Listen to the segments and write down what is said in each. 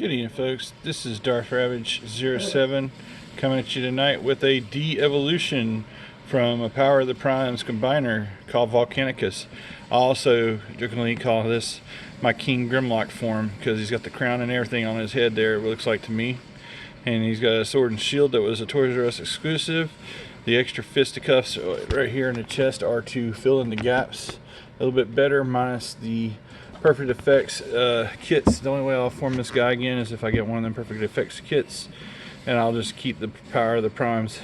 Good evening, folks. This is Darth Ravage 07 coming at you tonight with a Devolution from a Power of the Primes combiner called Volcanicus. I also jokingly call this my King Grimlock form because he's got the crown and everything on his head there, it looks like to me. And he's got a sword and shield that was a Toys R Us exclusive. The extra fisticuffs right here in the chest are to fill in the gaps a little bit better, minus the Perfect Effects kits. The only way I'll form this guy again is if I get one of them Perfect Effects kits, and I'll just keep the Power of the Primes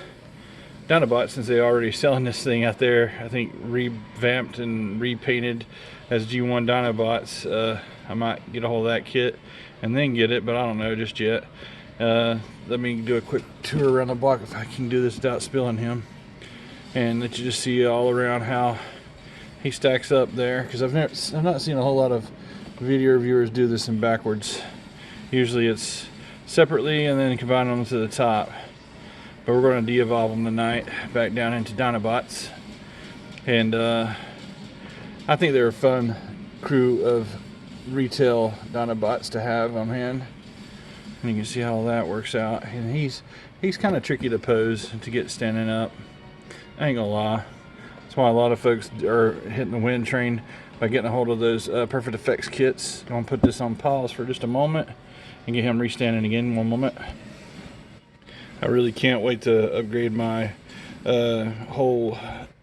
Dinobot, since they're already selling this thing out there, I think revamped and repainted as G1 Dinobots. I might get a hold of that kit and then get it, but I don't know just yet. Let me do a quick tour around the block if I can do this without spilling him, and let you just see all around how he stacks up there, because I've not seen a whole lot of video reviewers do this in backwards. Usually it's separately and then combine them to the top, but we're going to de-evolve them tonight back down into Dinobots. And I think they're a fun crew of retail Dinobots to have on hand, and you can see how that works out. And he's kind of tricky to pose to get standing up, I ain't gonna lie. That's why a lot of folks are hitting the wind train by getting a hold of those Perfect Effects kits. I'm gonna put this on pause for just a moment and get him restanding again in one moment. I really can't wait to upgrade my whole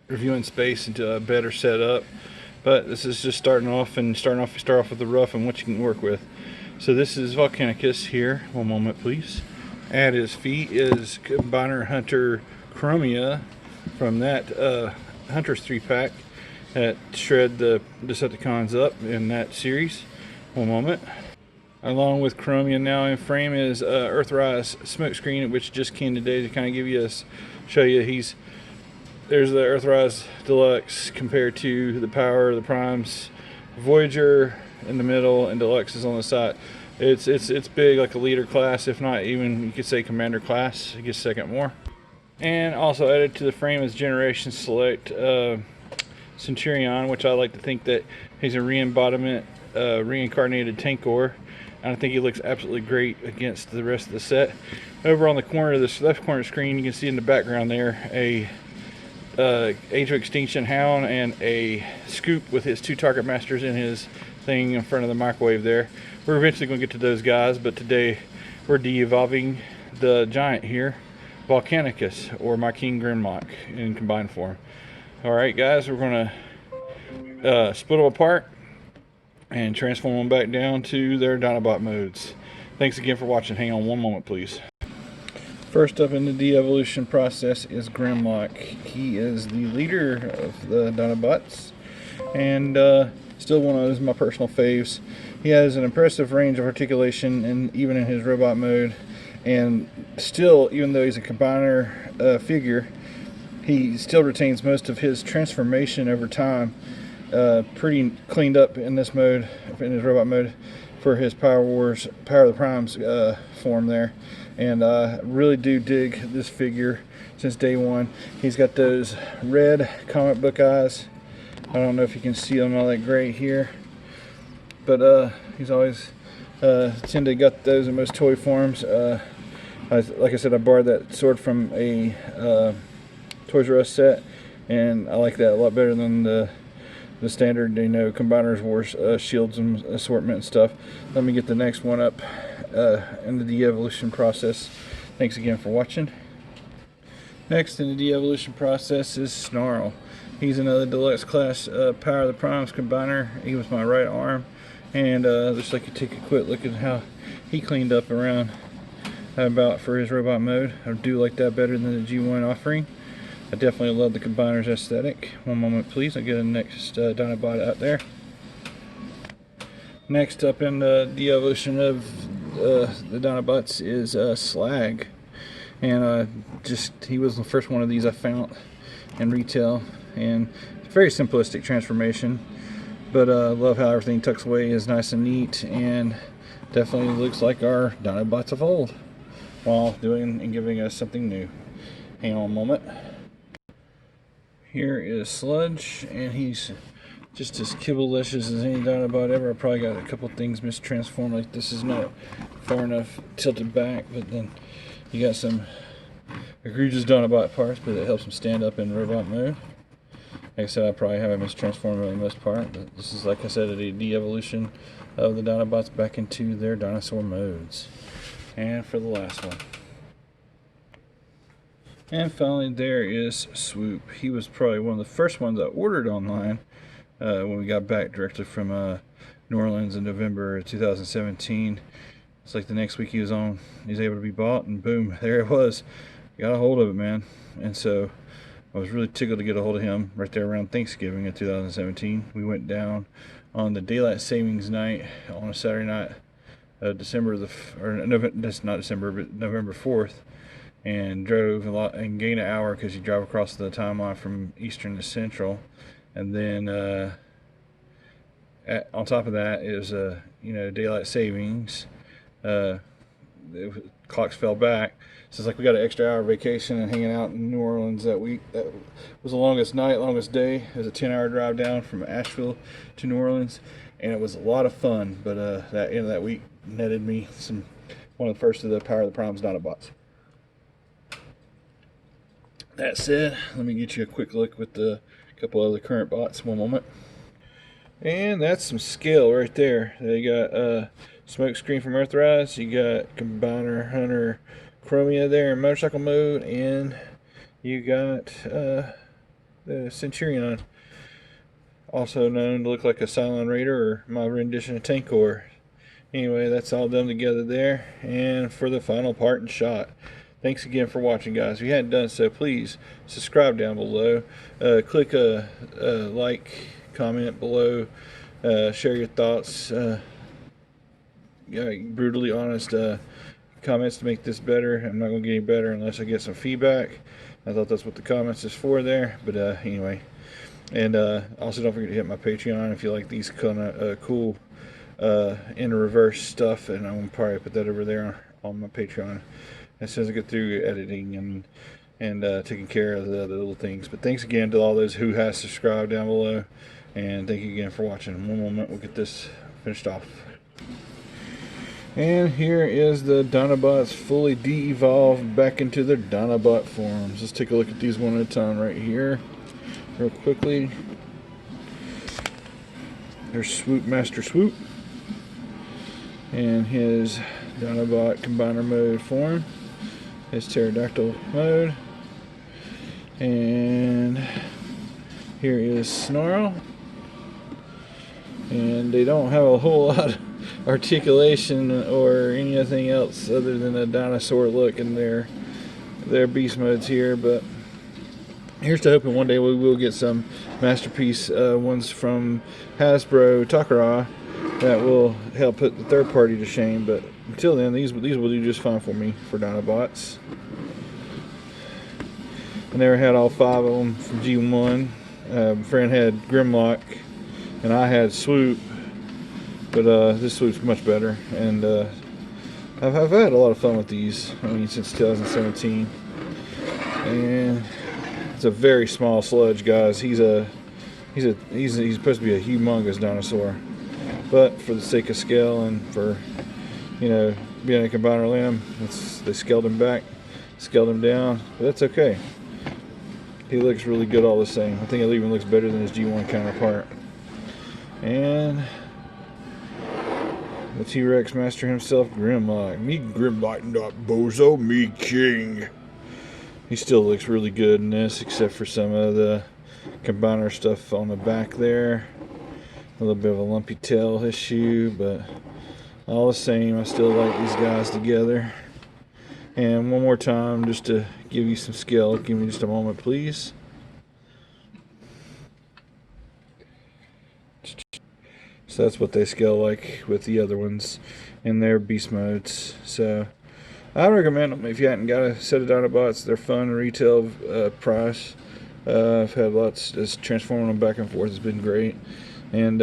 reviewing space into a better setup, but this is just starting off, and start off with the rough and what you can work with. So this is Volcanicus here. One moment please. At his feet is Combiner Hunter Chromia from that Hunter's 3-pack that shred the Decepticons up in that series. One moment. Along with Chromia now in frame is Earthrise Smokescreen, which just came today to kind of give you show you there's the Earthrise Deluxe compared to the Power of the Primes Voyager in the middle, and Deluxe is on the side. It's big, like a leader class, if not even you could say commander class. It gets second more. And also added to the frame is Generation Select Centurion, which I like to think that he's a reincarnated Tankor. And I think he looks absolutely great against the rest of the set. Over on the corner of this left corner screen, you can see in the background there a Age of Extinction Hound and a Scoop with his 2 Target Masters in his thing in front of the microwave there. We're eventually going to get to those guys, but today we're de-evolving the giant here, Volcanicus, or my King Grimlock in combined form. Alright guys, we're going to split them apart and transform them back down to their Dinobot modes. Thanks again for watching. Hang on one moment please. First up in the de-evolution process is Grimlock. He is the leader of the Dinobots, and still one of my personal faves. He has an impressive range of articulation, and even in his robot mode, and still, even though he's a combiner figure, he still retains most of his transformation over time. Pretty cleaned up in this mode, in his robot mode, for his Power of the Primes form there. And I really do dig this figure since day one. He's got those red comic book eyes. I don't know if you can see them all that great here, but he's always tended got those in most toy forms. Like I said, I borrowed that sword from a Toys R Us set, and I like that a lot better than the standard, Combiners Wars shields and assortment and stuff. Let me get the next one up in the de-evolution process. Thanks again for watching. Next in the de-evolution process is Snarl. He's another deluxe class Power of the Primes combiner. He was my right arm, and just like you take a quick look at how he cleaned up around about for his robot mode. I do like that better than the G1 offering. I definitely love the combiner's aesthetic. One moment please, I'll get the next Dinobot out there. Next up in the de-evolution of the Dinobots is Slag, and he was the first one of these I found in retail, and it's a very simplistic transformation, but love how everything tucks away, is nice and neat, and definitely looks like our Dinobots of old while doing and giving us something new. Hang on a moment. Here is Sludge, and he's just as kibblelicious as any Dinobot ever. I probably got a couple things mistransformed, like this is not far enough tilted back, but then you got some egregious Dinobot parts, but it helps them stand up in robot mode. Like I said, I probably have it mistransformed for the most part, but this is, like I said, a de-evolution of the Dinobots back into their dinosaur modes. And for the last one. And finally, there is Swoop. He was probably one of the first ones I ordered online when we got back directly from New Orleans in November 2017. It's like the next week he was able to be bought, and boom, there it was. Got a hold of it, man. And so I was really tickled to get a hold of him right there around Thanksgiving of 2017. We went down on the daylight savings night on a Saturday night, November 4th, and drove a lot and gained an hour because you drive across the timeline from Eastern to Central, and then on top of that is daylight savings. Clocks fell back, so it's like we got an extra hour vacation and hanging out in New Orleans that week. That was the longest day. It was a 10-hour drive down from Asheville to New Orleans, and it was a lot of fun. But that end of that week netted me one of the first of the Power of the Prime's Dinobots. That said, let me get you a quick look with a couple other current bots. One moment. And that's some scale right there. They got Smoke Screen from Earthrise. You got Combiner Hunter Chromia there in motorcycle mode, and you got the Centurion, also known to look like a Cylon Raider or my rendition of Tankor. Anyway, that's all done together there. And for the final part and shot. Thanks again for watching, guys. If you hadn't done so, please subscribe down below. Click a like, comment below, share your thoughts. Brutally honest comments to make this better. I'm not going to get any better unless I get some feedback. I thought that's what the comments is for there. But anyway. And also don't forget to hit my Patreon if you like these kind of cool in reverse stuff. And I'm going to probably put that over there on my Patreon as soon as I get through editing and taking care of the other little things. But thanks again to all those who have subscribed down below, and thank you again for watching. In one moment we'll get this finished off. And here is the Dinobots fully de-evolved back into their Dinobot forms. Let's take a look at these one at a time right here real quickly. There's Swoop, Master Swoop, and his Dinobot Combiner mode form, his pterodactyl mode, and here is Snarl, and they don't have a whole lot of articulation or anything else other than a dinosaur look in their beast modes here, but here's to hoping one day we will get some masterpiece ones from Hasbro Takara that will help put the third party to shame. But until then, these will do just fine for me for Dinobots. I never had all 5 of them from G1. My friend had Grimlock and I had Swoop, but this Swoop's much better, and I've had a lot of fun with these. I mean, since 2017. And it's a very small sludge, guys. He's supposed to be a humongous dinosaur, but for the sake of scale and for being a combiner limb, they scaled him back, scaled him down, but that's okay. He looks really good all the same. I think it even looks better than his G1 counterpart. And the T-Rex master himself, Grimlock. Me Grimlock, not bozo, me king. He still looks really good in this, except for some of the combiner stuff on the back there. A little bit of a lumpy tail issue, but all the same, I still like these guys together. And one more time, just to give you some scale, give me just a moment, please. So that's what they scale like with the other ones in their beast modes. So I recommend them if you hadn't got a set of Dinobots. They're fun, retail price. I've had lots, just transforming them back and forth has been great. And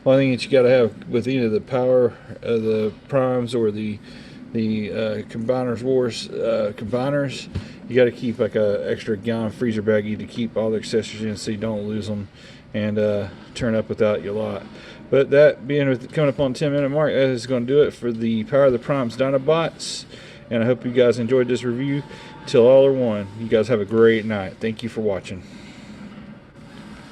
one thing that you got to have with either the Power of the Primes or the Combiners Wars combiners, you got to keep like a extra gallon freezer baggie to keep all the accessories in so you don't lose them and turn up without your lot. But that being coming up on 10-minute mark, that is going to do it for the Power of the Primes Dinobots. And I hope you guys enjoyed this review. Till all are one, you guys have a great night. Thank you for watching.